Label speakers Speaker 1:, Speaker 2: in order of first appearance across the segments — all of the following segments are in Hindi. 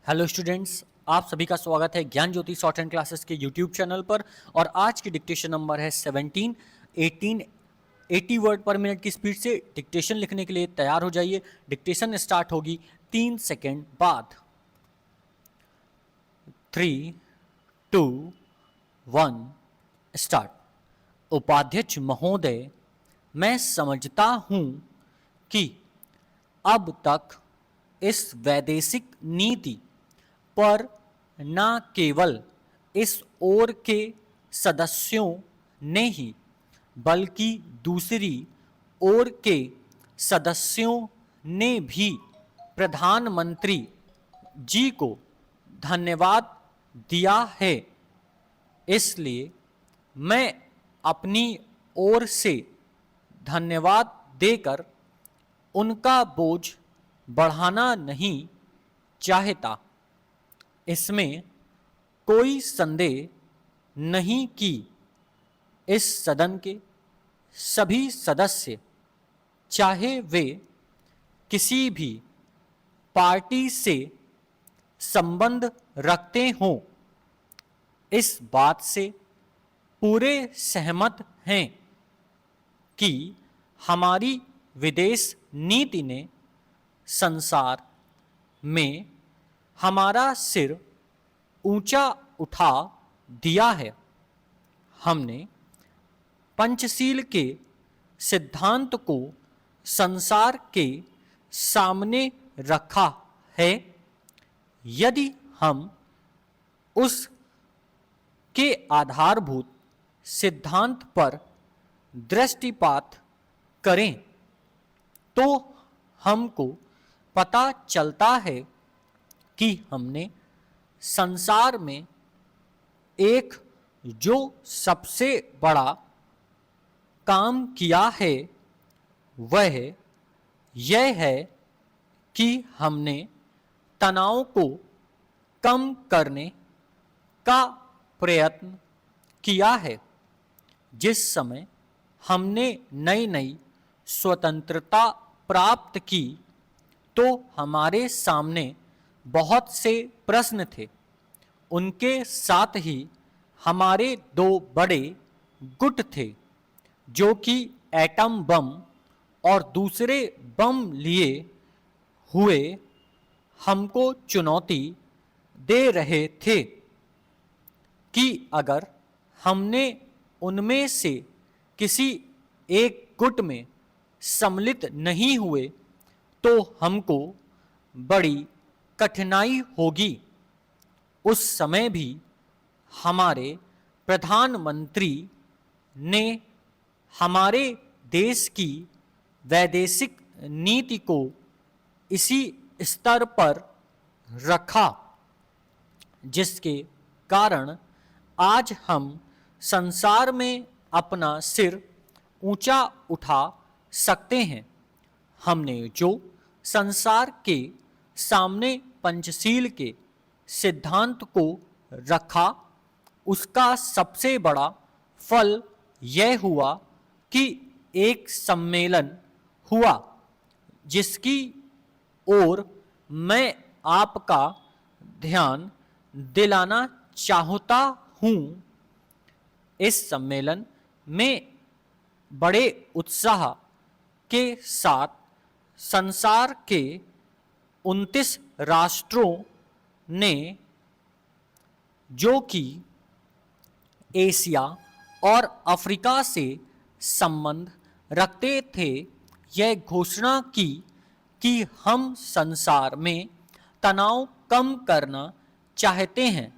Speaker 1: हेलो स्टूडेंट्स, आप सभी का स्वागत है ज्ञान ज्योति शॉर्ट एंड क्लासेस के यूट्यूब चैनल पर। और आज की डिक्टेशन नंबर है 17। 80 वर्ड पर मिनट की स्पीड से डिक्टेशन लिखने के लिए तैयार हो जाइए। डिक्टेशन स्टार्ट होगी 3 सेकेंड बाद। 3, 2, 1 स्टार्ट। उपाध्यक्ष महोदय, मैं समझता हूं कि अब तक इस वैदेशिक नीति पर न केवल इस ओर के सदस्यों ने ही बल्कि दूसरी ओर के सदस्यों ने भी प्रधानमंत्री जी को धन्यवाद दिया है। इसलिए मैं अपनी ओर से धन्यवाद देकर उनका बोझ बढ़ाना नहीं चाहता। इसमें कोई संदेह नहीं कि इस सदन के सभी सदस्य, चाहे वे किसी भी पार्टी से संबंध रखते हों, इस बात से पूरे सहमत हैं कि हमारी विदेश नीति ने संसार में हमारा सिर ऊंचा उठा दिया है। हमने पंचशील के सिद्धांत को संसार के सामने रखा है। यदि हम उस के आधारभूत सिद्धांत पर दृष्टिपात करें तो हमको पता चलता है कि हमने संसार में एक जो सबसे बड़ा काम किया है वह यह है कि हमने तनाव को कम करने का प्रयत्न किया है। जिस समय हमने नई नई स्वतंत्रता प्राप्त की तो हमारे सामने बहुत से प्रश्न थे। उनके साथ ही हमारे दो बड़े गुट थे जो कि एटम बम और दूसरे बम लिए हुए हमको चुनौती दे रहे थे कि अगर हमने उनमें से किसी एक गुट में सम्मिलित नहीं हुए तो हमको बड़ी कठिनाई होगी। उस समय भी हमारे प्रधानमंत्री ने हमारे देश की वैदेशिक नीति को इसी स्तर पर रखा जिसके कारण आज हम संसार में अपना सिर ऊंचा उठा सकते हैं। हमने जो संसार के सामने पंचशील के सिद्धांत को रखा उसका सबसे बड़ा फल यह हुआ कि एक सम्मेलन हुआ जिसकी ओर मैं आपका ध्यान दिलाना चाहता हूँ। इस सम्मेलन में बड़े उत्साह के साथ संसार के 29 राष्ट्रों ने जो कि एशिया और अफ्रीका से संबंध रखते थे यह घोषणा की कि हम संसार में तनाव कम करना चाहते हैं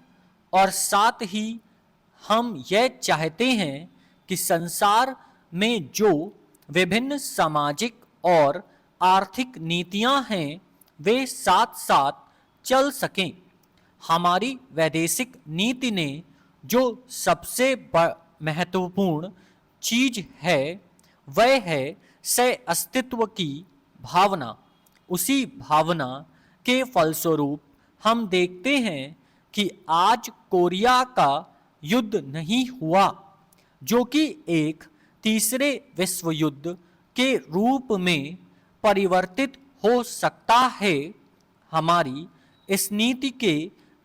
Speaker 1: और साथ ही हम यह चाहते हैं कि संसार में जो विभिन्न सामाजिक और आर्थिक नीतियां हैं वे साथ साथ चल सकें। हमारी वैदेशिक नीति ने जो सबसे महत्वपूर्ण चीज है वह है सह अस्तित्व की भावना। उसी भावना के फलस्वरूप हम देखते हैं कि आज कोरिया का युद्ध नहीं हुआ जो कि एक तीसरे विश्व युद्ध के रूप में परिवर्तित हो सकता है। हमारी इस नीति के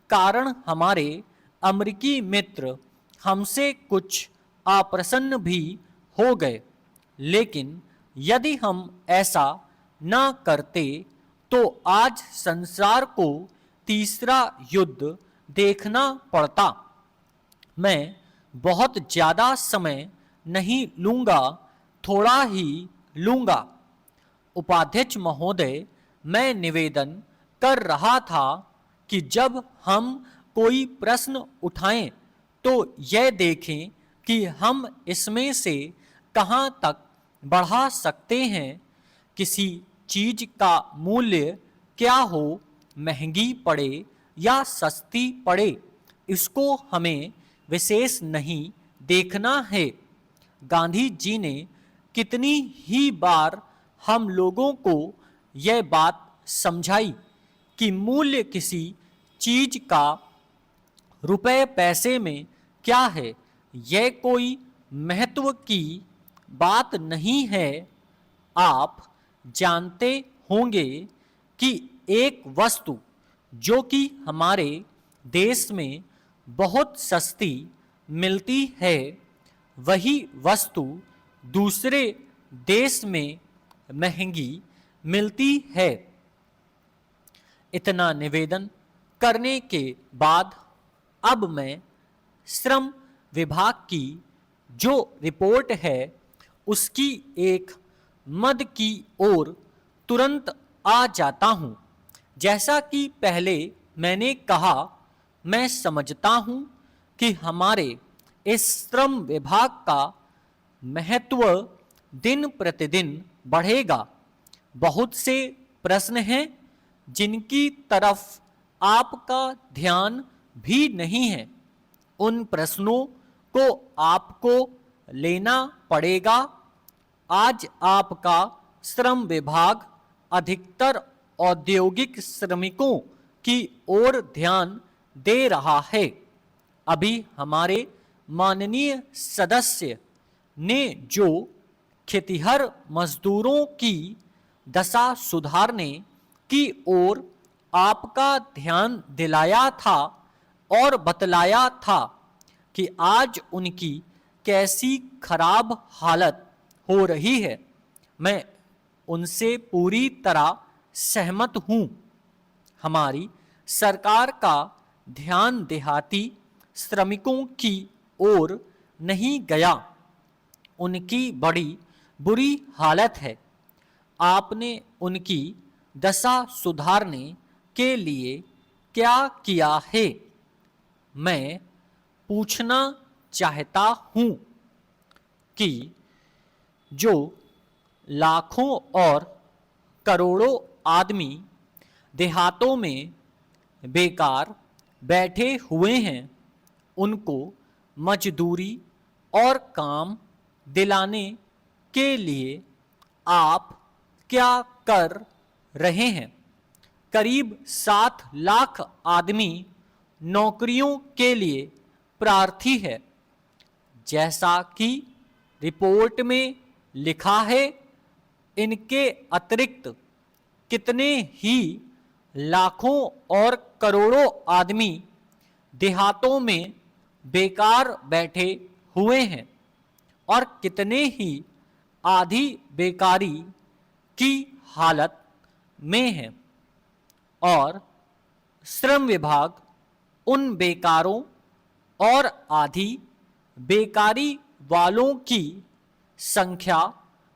Speaker 1: कारण हमारे अमेरिकी मित्र हमसे कुछ अप्रसन्न भी हो गए, लेकिन यदि हम ऐसा न करते तो आज संसार को तीसरा युद्ध देखना पड़ता। मैं बहुत ज़्यादा समय नहीं लूँगा, थोड़ा ही लूँगा। उपाध्यक्ष महोदय, मैं निवेदन कर रहा था कि जब हम कोई प्रश्न उठाएं तो यह देखें कि हम इसमें से कहाँ तक बढ़ा सकते हैं। किसी चीज़ का मूल्य क्या हो, महंगी पड़े या सस्ती पड़े, इसको हमें विशेष नहीं देखना है। गांधी जी ने कितनी ही बार हम लोगों को यह बात समझाई कि मूल्य किसी चीज का रुपए पैसे में क्या है, यह कोई महत्व की बात नहीं है। आप जानते होंगे कि एक वस्तु जो कि हमारे देश में बहुत सस्ती मिलती है, वही वस्तु दूसरे देश में महंगी मिलती है। इतना निवेदन करने के बाद अब मैं श्रम विभाग की जो रिपोर्ट है उसकी एक मद की ओर तुरंत आ जाता हूँ। जैसा कि पहले मैंने कहा, मैं समझता हूँ कि हमारे इस श्रम विभाग का महत्व दिन प्रतिदिन बढ़ेगा। बहुत से प्रश्न हैं जिनकी तरफ आपका ध्यान भी नहीं है। उन प्रश्नों को आपको लेना पड़ेगा। आज आपका श्रम विभाग अधिकतर औद्योगिक श्रमिकों की ओर ध्यान दे रहा है। अभी हमारे माननीय सदस्य ने जो खेतिहर मजदूरों की दशा सुधारने की ओर आपका ध्यान दिलाया था और बतलाया था कि आज उनकी कैसी खराब हालत हो रही है, मैं उनसे पूरी तरह सहमत हूँ। हमारी सरकार का ध्यान देहाती श्रमिकों की ओर नहीं गया। उनकी बड़ी बुरी हालत है। आपने उनकी दशा सुधारने के लिए क्या किया है? मैं पूछना चाहता हूँ कि जो लाखों और करोड़ों आदमी देहातों में बेकार बैठे हुए हैं, उनको मजदूरी और काम दिलाने के लिए आप क्या कर रहे हैं? करीब 7 लाख आदमी नौकरियों के लिए प्रार्थी है। जैसा कि रिपोर्ट में लिखा है, इनके अतिरिक्त कितने ही लाखों और करोड़ों आदमी देहातों में बेकार बैठे हुए हैं और कितने ही आधी बेकारी की हालत में हैं। और श्रम विभाग उन बेकारों और आधी बेकारी वालों की संख्या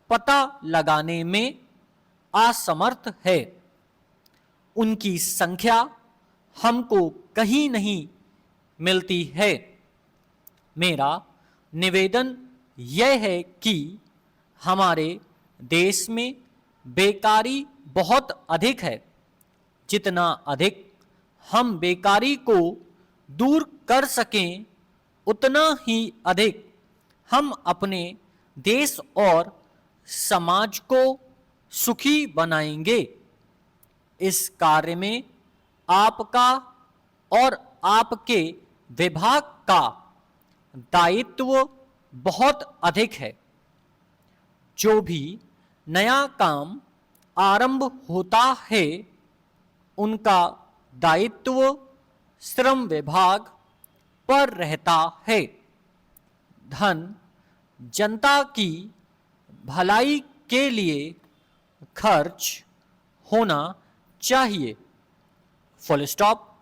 Speaker 1: पता लगाने में असमर्थ है। उनकी संख्या हमको कहीं नहीं मिलती है। मेरा निवेदन यह है कि हमारे देश में बेकारी बहुत अधिक है। जितना अधिक हम बेकारी को दूर कर सकें, उतना ही अधिक हम अपने देश और समाज को सुखी बनाएंगे। इस कार्य में आपका और आपके विभाग का दायित्व बहुत अधिक है। जो भी नया काम आरंभ होता है, उनका दायित्व श्रम विभाग पर रहता है। धन जनता की भलाई के लिए खर्च होना चाहिए। Full stop.